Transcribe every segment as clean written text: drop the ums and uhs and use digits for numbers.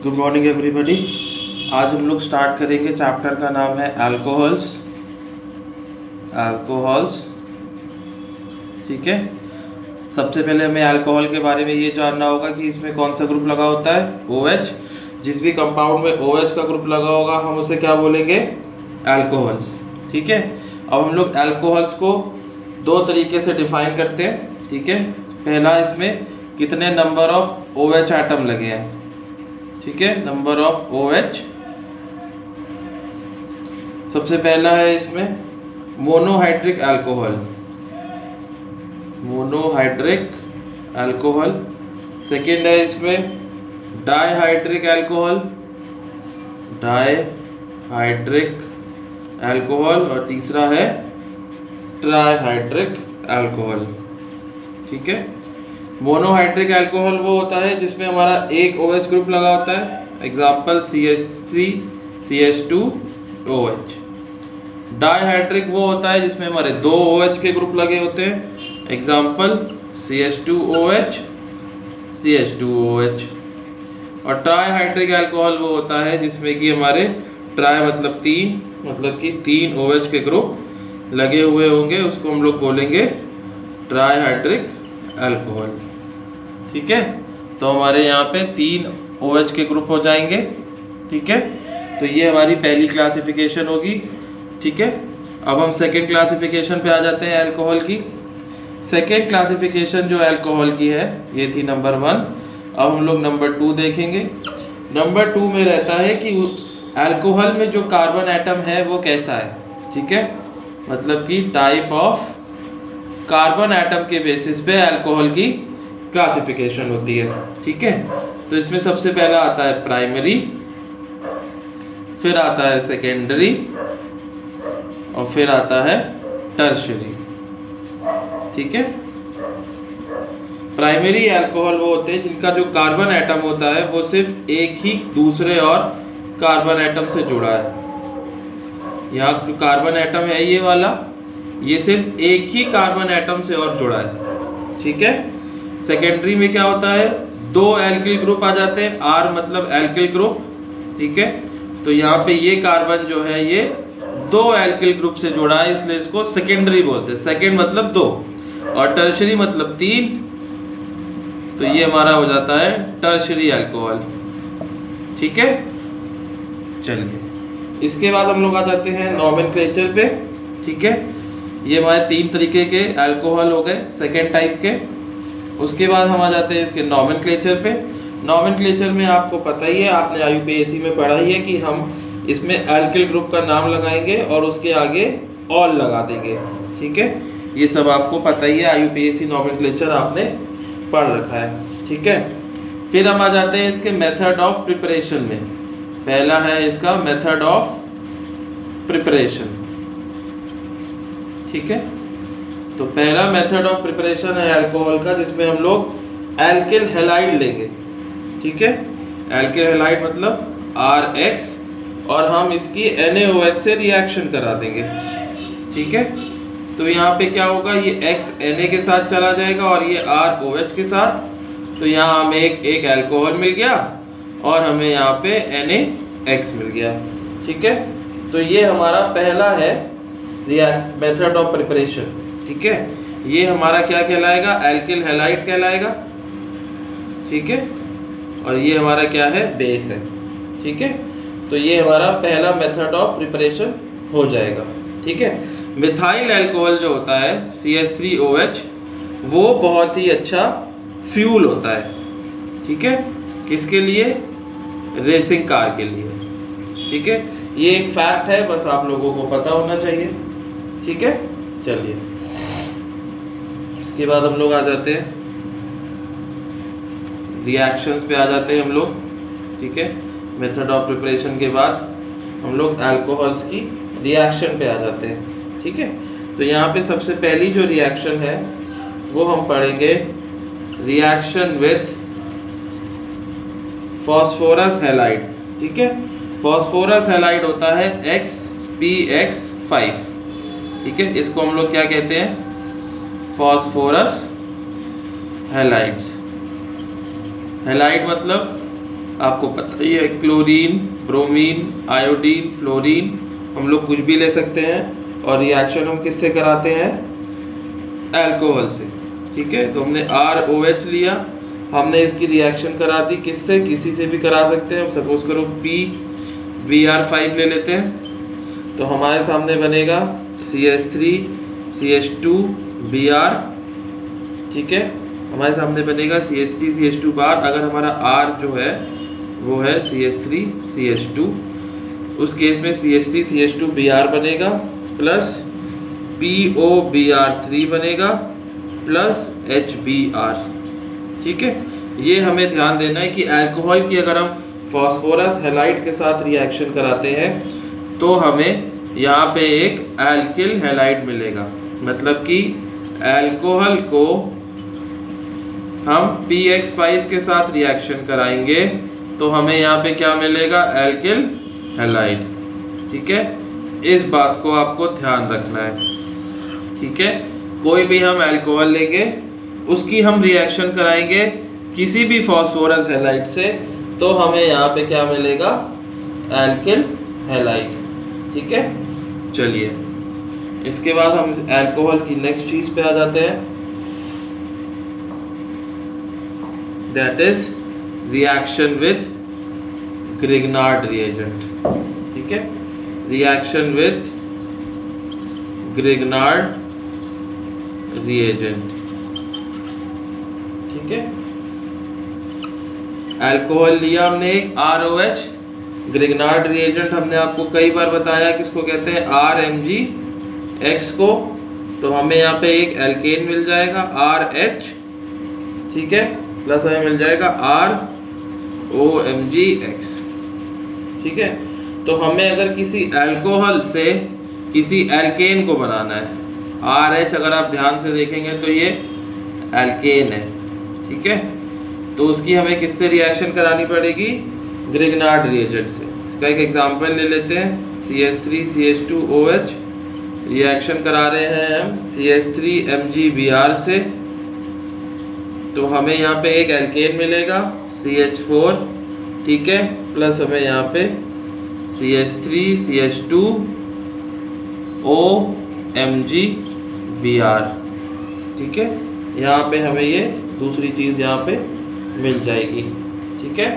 Good morning everybody. आज हम लोग स्टार्ट करेंगे, चैप्टर का नाम है अल्कोहल्स। ठीक है। सबसे पहले हमें अल्कोहल के बारे में ये जानना होगा कि इसमें कौन सा ग्रुप लगा होता है, OH। जिस भी कंपाउंड में OH का ग्रुप लगा होगा हम उसे क्या बोलेंगे, अल्कोहल्स। ठीक है। अब हम लोग अल्कोहल्स को दो तरीके से डिफाइन करते हैं। ठीक है। पहला, इसमें कितने नंबर ऑफ OH एटम लगे हैं। ठीक है, नंबर ऑफ OH। सबसे पहला है इसमें मोनोहाइड्रिक अल्कोहल। सेकेंड है इसमें डाइहाइड्रिक अल्कोहल और तीसरा है ट्राइहाइड्रिक अल्कोहल। ठीक है। मोनोहाइड्रिक अल्कोहल वो होता है जिसमें हमारा एक OH ग्रुप लगा होता है, एग्जाम्पल CH3CH2OH। डाइहाइड्रिक वो होता है जिसमें हमारे दो OH के ग्रुप लगे होते हैं, एग्जाम्पल CH2OH। और ट्राइहाइड्रिक अल्कोहल वो होता है जिसमें कि हमारे ट्राई मतलब तीन OH के ग्रुप लगे हुए होंगे, उसको हम लोग बोलेंगे ट्राइहाइड्रिक अल्कोहल। ठीक है। तो हमारे यहाँ पे तीन OH के ग्रुप हो जाएंगे। ठीक है। तो ये हमारी पहली क्लासिफिकेशन होगी। ठीक है। अब हम सेकेंड क्लासिफिकेशन पे आ जाते हैं अल्कोहल की। सेकेंड क्लासिफिकेशन जो अल्कोहल की है ये थी नंबर 1। अब हम लोग नंबर 2 देखेंगे। नंबर 2 में रहता है कि अल्कोहल में जो कार्बन एटम है वो कैसा है। ठीक है, मतलब कि टाइप ऑफ कार्बन एटम के बेसिस पे अल्कोहल की क्लासिफिकेशन होती है। ठीक है। तो इसमें सबसे पहला आता है प्राइमरी, फिर आता है सेकेंडरी और फिर आता है टर्शियरी। ठीक है। प्राइमरी अल्कोहल वो होते हैं जिनका जो कार्बन एटम होता है वो सिर्फ एक ही दूसरे और कार्बन एटम से जुड़ा है। यहाँ जो कार्बन एटम है ये वाला, ये सिर्फ एक ही कार्बन एटम से और जुड़ा है। ठीक है। सेकेंडरी में क्या होता है, दो एल्किल ग्रुप आ जाते हैं, R मतलब एल्किल ग्रुप। ठीक है। तो यहाँ पे ये कार्बन जो है ये दो एल्किल ग्रुप से जुड़ा है, इसलिए इसको सेकेंडरी बोलते हैं। सेकेंड मतलब दो और टर्शियरी मतलब तीन, तो ये हमारा हो जाता है टर्शियरी अल्कोहल। ठीक है। चलिए, इसके बाद हम लोग आ जाते हैं नॉमेनक्लेचर पे। ठीक है। ये हमारे तीन तरीके के अल्कोहल हो गए सेकेंड टाइप के। उसके बाद हम आ जाते हैं इसके नॉमेनक्लेचर पे। नॉमेनक्लेचर में आपको पता ही है, आपने IUPAC में पढ़ा ही है कि हम इसमें एल्किल ग्रुप का नाम लगाएंगे और उसके आगे ऑल लगा देंगे। ठीक है, ये सब आपको पता ही है, IUPAC नॉमेनक्लेचर आपने पढ़ रखा है। ठीक है। फिर हम आ जाते हैं इसके मेथड ऑफ प्रिपरेशन में। पहला है इसका मेथड ऑफ प्रिपरेशन। ठीक है। तो पहला मेथड ऑफ प्रिपरेशन है अल्कोहल का, जिसमें हम लोग एल्किल हैलाइड लेंगे। ठीक है। एल्किल हैलाइड मतलब RH और हम इसकी NaOH से रिएक्शन करा देंगे। ठीक है। तो यहाँ पे क्या होगा, ये X Na के साथ चला जाएगा और ये R OH के साथ। तो यहाँ हमें एक अल्कोहल मिल गया और हमें यहाँ पे NaX मिल गया। ठीक है। तो ये हमारा पहला है मेथड ऑफ प्रिपरेशन। ठीक है। ये हमारा क्या कहलाएगा, एल्किल हैलाइड कहलाएगा। ठीक है। और ये हमारा क्या है, बेस है। ठीक है। तो ये हमारा पहला मेथड ऑफ प्रिपरेशन हो जाएगा। ठीक है। मिथाइल अल्कोहल जो होता है CH3OH, वो बहुत ही अच्छा फ्यूल होता है। ठीक है। किसके लिए, रेसिंग कार के लिए। ठीक है। ये एक फैक्ट है, बस आप लोगों को पता होना चाहिए। ठीक है। चलिए, इसके बाद हम लोग आ जाते हैं रिएक्शंस पे आ जाते हैं हम लोग। ठीक है। मेथड ऑफ प्रिपरेशन के बाद हम लोग अल्कोहल्स की रिएक्शन पे आ जाते हैं। ठीक है। तो यहाँ पे सबसे पहली जो रिएक्शन है वो हम पढ़ेंगे रिएक्शन विथ फॉस्फोरस हैलाइड। ठीक है। फॉस्फोरस हैलाइड होता है XPX5। ठीक है। इसको हम लोग क्या कहते हैं, फॉस्फोरस हैलाइड्स। हैलाइड मतलब आपको पता ही है, क्लोरीन, ब्रोमीन, आयोडीन, फ्लोरीन, हम लोग कुछ भी ले सकते हैं। और रिएक्शन हम किससे कराते हैं? अल्कोहल से। ठीक है, तो हमने ROH लिया, हमने इसकी रिएक्शन करा दी किससे? किसी से भी करा सकते हैं। सपोज करो PBr5 ले लेते हैं, तो हमारे सामने बनेगा CH3CH2Br। ठीक है, हमारे सामने बनेगा CH3CH2 बार। अगर हमारा R जो है वो है CH3CH2, उस केस में CH3CH2Br बनेगा प्लस POBr3 बनेगा प्लस HBr। ठीक है, ये हमें ध्यान देना है कि अल्कोहल की अगर हम फास्फोरस हैलाइड के साथ रिएक्शन कराते हैं तो हमें यहाँ पे एक एल्किल हैलाइड मिलेगा। मतलब कि अल्कोहल को हम PX5 के साथ रिएक्शन कराएंगे तो हमें यहाँ पे क्या मिलेगा? Alkyl halide. ठीक है, इस बात को आपको ध्यान रखना है। ठीक है, कोई भी हम अल्कोहल लेंगे, उसकी हम रिएक्शन कराएंगे किसी भी फास्फोरस हैलाइड से, तो हमें यहाँ पे क्या मिलेगा? Alkyl halide. ठीक है, चलिए इसके बाद हम अल्कोहल की नेक्स्ट चीज पे आ जाते हैं, that is reaction with Grignard reagent. ठीक है, रिएक्शन विथ ग्रिग्नार्ड रिएजेंट। ठीक है, अल्कोहल लिया हमने एक ROH, ग्रिग्नार्ड रिएजेंट हमने आपको कई बार बताया किसको कहते हैं? RMgX को। तो हमें यहाँ पे एक एल्केन मिल जाएगा RH। ठीक है, प्लस हमें मिल जाएगा ROMgX। ठीक है, तो हमें अगर किसी अल्कोहल से किसी एल्केन को बनाना है, RH अगर आप ध्यान से देखेंगे तो ये एल्केन है। ठीक है, तो उसकी हमें किससे रिएक्शन करानी पड़ेगी? ग्रिग्नार्ड रिएजेंट से। इसका एक एग्जांपल ले लेते हैं, CH3CH2OH रिएक्शन करा रहे हैं हम CH3MgBr से, तो हमें यहाँ पे एक एल्केन मिलेगा CH4। ठीक है, प्लस हमें यहाँ पे CH3CH2OMgBr। ठीक है, यहाँ पे हमें ये दूसरी चीज़ यहाँ पे मिल जाएगी। ठीक है,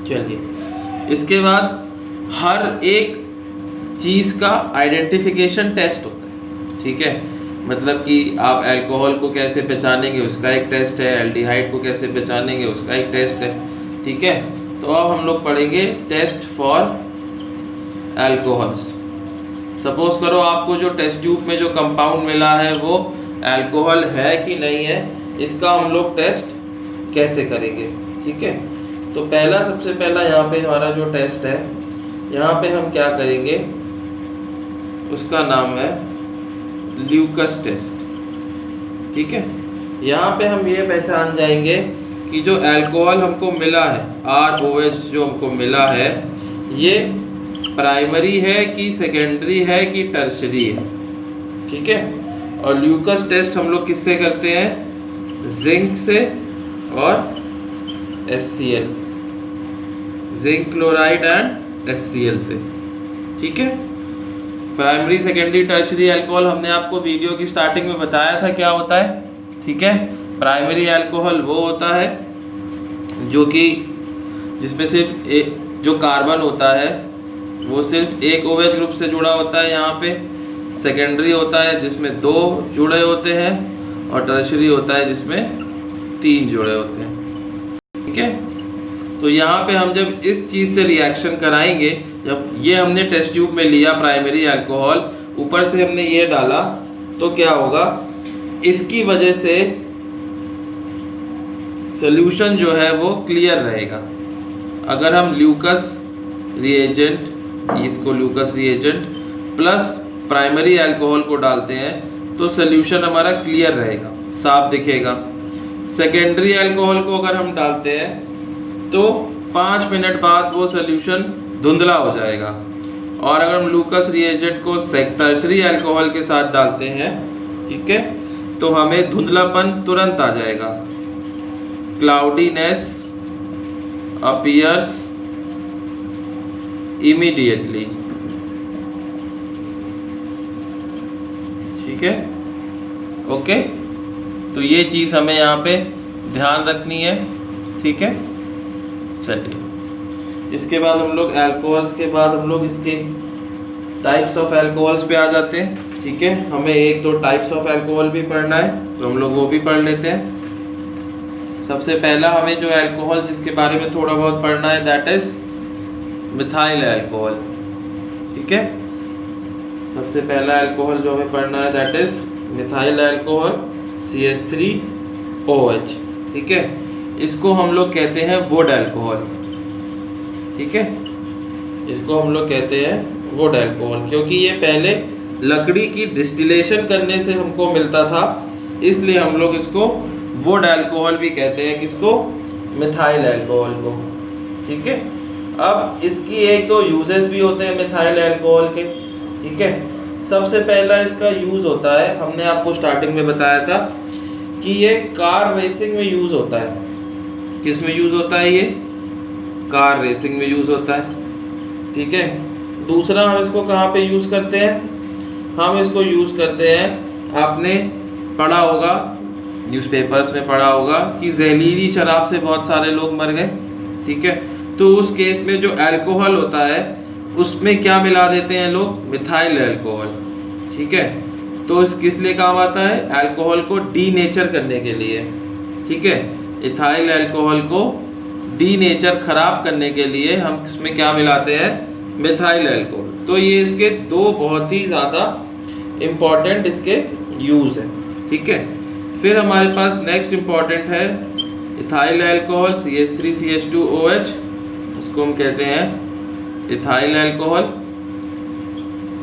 चलिए इसके बाद हर एक चीज़ का आइडेंटिफिकेशन टेस्ट होता है। ठीक है, मतलब कि आप अल्कोहल को कैसे पहचानेंगे उसका एक टेस्ट है, एल्डिहाइड को कैसे पहचानेंगे उसका एक टेस्ट है। ठीक है, तो अब हम लोग पढ़ेंगे टेस्ट फॉर अल्कोहल्स। सपोज करो आपको जो टेस्ट ट्यूब में जो कंपाउंड मिला है वो अल्कोहल है कि नहीं है, इसका हम लोग टेस्ट कैसे करेंगे। ठीक है, तो सबसे पहला यहाँ पे हमारा जो टेस्ट है, यहाँ पे हम क्या करेंगे, उसका नाम है ल्यूकस टेस्ट। ठीक है, यहाँ पे हम ये पहचान जाएंगे कि जो अल्कोहल हमको मिला है, ROH जो हमको मिला है, ये प्राइमरी है कि सेकेंडरी है कि टर्शरी है। ठीक है, और ल्यूकस टेस्ट हम लोग किससे करते हैं? जिंक से और HCl, zinc chloride and HCl से। ठीक है, प्राइमरी, सेकेंडरी, टर्शरी अल्कोहल हमने आपको वीडियो की स्टार्टिंग में बताया था क्या होता है। ठीक है, प्राइमरी अल्कोहल वो होता है जो कि जिसमें सिर्फ जो कार्बन होता है वो सिर्फ एक OH ग्रुप से जुड़ा होता है यहाँ पे। सेकेंडरी होता है जिसमें 2 जुड़े होते हैं, और टर्शरी होता है जिसमें 3 जुड़े होते हैं। ठीक है, तो यहाँ पे हम जब इस चीज़ से रिएक्शन कराएंगे, जब ये हमने टेस्ट ट्यूब में लिया प्राइमरी अल्कोहल, ऊपर से हमने ये डाला, तो क्या होगा, इसकी वजह से सॉल्यूशन जो है वो क्लियर रहेगा। अगर हम ल्यूकस रिएजेंट, इसको Lucas reagent plus primary alcohol को डालते हैं तो सॉल्यूशन हमारा क्लियर रहेगा, साफ दिखेगा। सेकेंडरी अल्कोहल को अगर हम डालते हैं तो 5 मिनट बाद वो सॉल्यूशन धुंधला हो जाएगा। और अगर हम ल्यूकस रिएजेंट को टर्शरी अल्कोहल के साथ डालते हैं, ठीक है, तो हमें धुंधलापन तुरंत आ जाएगा, क्लाउडीनेस appears immediately। ठीक है, ओके। तो ये चीज़ हमें यहाँ पे ध्यान रखनी है। ठीक है, चलिए इसके बाद हम लोग अल्कोहल्स के बाद हम लोग इसके टाइप्स ऑफ अल्कोहल्स पे आ जाते हैं। ठीक है, हमें एक दो टाइप्स ऑफ अल्कोहल भी पढ़ना है, तो हम लोग वो भी पढ़ लेते हैं। सबसे पहला हमें जो अल्कोहल जिसके बारे में थोड़ा बहुत पढ़ना है, दैट इज मिथाइल अल्कोहल। ठीक है, सबसे पहला अल्कोहल जो हमें पढ़ना है that is methyl alcohol CH3OH। ठीक है, इसको हम लोग कहते हैं वुड अल्कोहल। ठीक है, इसको हम लोग कहते हैं वुड अल्कोहल, क्योंकि ये पहले लकड़ी की डिस्टिलेशन करने से हमको मिलता था, इसलिए हम लोग इसको वुड अल्कोहल भी कहते हैं। किसको? मिथाइल अल्कोहल को। ठीक है, अब इसकी एक दो यूजेस भी होते हैं मिथाइल अल्कोहल के। ठीक है, सबसे पहला इसका यूज होता है, हमने आपको स्टार्टिंग में बताया था कि ये कार रेसिंग में यूज होता है। किस में यूज होता है? ये कार रेसिंग में यूज होता है। ठीक है, दूसरा हम इसको कहाँ पे यूज करते हैं? हम इसको यूज करते हैं, आपने पढ़ा होगा, न्यूज़पेपर्स में पढ़ा होगा कि जहरीली शराब से बहुत सारे लोग मर गए। ठीक है, तो उस केस में जो अल्कोहल होता है उसमें क्या मिला देते हैं लोग? Methyl alcohol. ठीक है, तो इस किस लिए काम आता है? अल्कोहल को डीनेचर करने के लिए। ठीक है, इथाइल अल्कोहल को डीनेचर खराब करने के लिए हम इसमें क्या मिलाते हैं? Methyl alcohol. तो ये इसके दो बहुत ही ज़्यादा इम्पॉर्टेंट इसके यूज है। ठीक है, फिर हमारे पास नेक्स्ट इम्पॉर्टेंट है इथाइल अल्कोहल CH3CH2OH, उसको हम कहते हैं इथाइल अल्कोहल।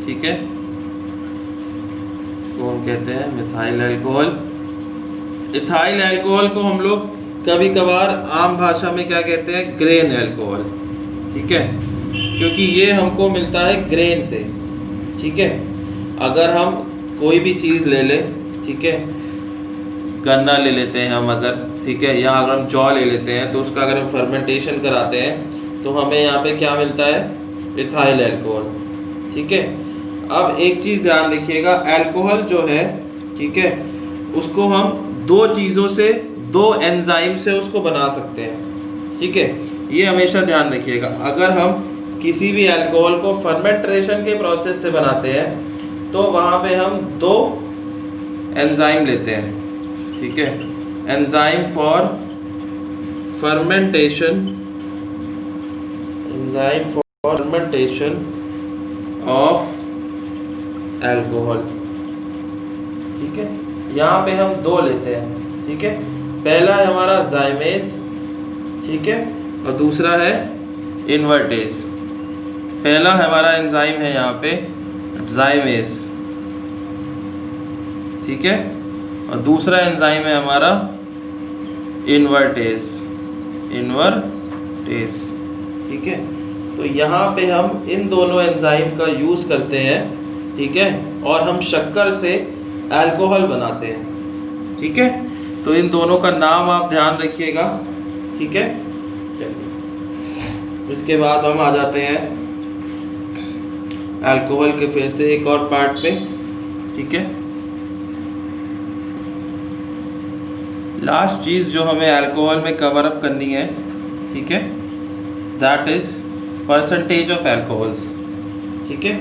ठीक है, इसको हम कहते हैं मिथाइल अल्कोहल। इथाइल अल्कोहल को हम लोग कभी कभार आम भाषा में क्या कहते हैं? Grain alcohol. ठीक है, क्योंकि ये हमको मिलता है ग्रेन से। ठीक है, अगर हम कोई भी चीज़ ले लें, ठीक है, गन्ना ले लेते हैं हम अगर, ठीक है, या अगर हम जौ ले लेते हैं, तो उसका अगर हम फर्मेंटेशन कराते हैं तो हमें यहाँ पे क्या मिलता है? Ethyl alcohol. ठीक है, अब एक चीज़ ध्यान रखिएगा, अल्कोहल जो है, ठीक है, उसको हम दो चीज़ों से, दो एंजाइम से उसको बना सकते हैं। ठीक है, ये हमेशा ध्यान रखिएगा। अगर हम किसी भी अल्कोहल को फर्मेंटेशन के प्रोसेस से बनाते हैं तो वहाँ पे हम दो एंजाइम लेते हैं। ठीक है, enzyme for fermentation, enzyme for fermentation of alcohol. ठीक है, यहाँ पे हम दो लेते हैं। ठीक है, पहला है हमारा जाइमेज, ठीक है, और दूसरा है इन्वर्टेज। पहला हमारा एंजाइम है यहाँ पे जाइमेज, ठीक है, और दूसरा एंजाइम है हमारा इन्वर्टेज, इन्वर्टेज। ठीक है, तो यहाँ पे हम इन दोनों एंजाइम का यूज़ करते हैं। ठीक है, और हम शक्कर से अल्कोहल बनाते हैं। ठीक है, तो इन दोनों का नाम आप ध्यान रखिएगा। ठीक है, इसके बाद हम आ जाते हैं अल्कोहल के फिर से एक और पार्ट पे। ठीक है, लास्ट चीज़ जो हमें अल्कोहल में कवर अप करनी है, ठीक है, that is percentage of alcohols. ठीक है,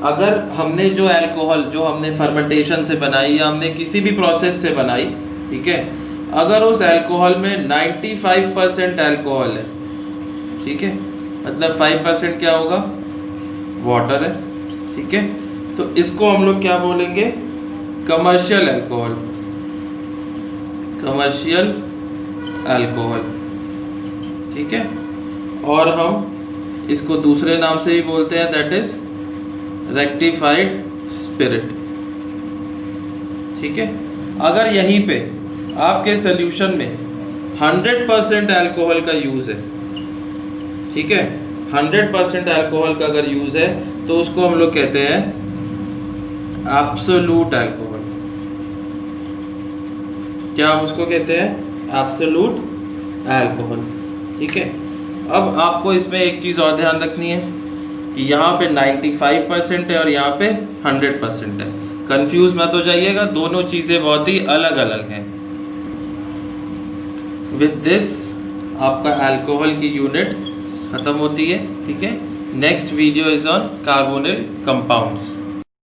अगर हमने जो अल्कोहल जो हमने फर्मेंटेशन से बनाई या हमने किसी भी प्रोसेस से बनाई, ठीक है, अगर उस अल्कोहल में 95% अल्कोहल है, ठीक है, मतलब 5% क्या होगा? वाटर है। ठीक है, तो इसको हम लोग क्या बोलेंगे? Commercial alcohol, commercial alcohol. ठीक है, और हम इसको दूसरे नाम से भी बोलते हैं, दैट इज रेक्टिफाइड स्पिरिट। ठीक है, अगर यहीं पे आपके सोल्यूशन में 100% अल्कोहल का यूज़ है, ठीक है, 100% अल्कोहल का अगर यूज़ है तो उसको हम लोग कहते हैं एब्सोल्यूट अल्कोहल। क्या हम उसको कहते हैं? Absolute alcohol. ठीक है। अब आपको इसमें एक चीज़ और ध्यान रखनी है कि यहाँ पे 95% है और यहाँ पे 100% है। कंफ्यूज मत हो जाइएगा, दोनों चीज़ें बहुत ही अलग अलग हैं। विद दिस आपका अल्कोहल की यूनिट खत्म होती है। ठीक है, next video is on carbonyl compounds.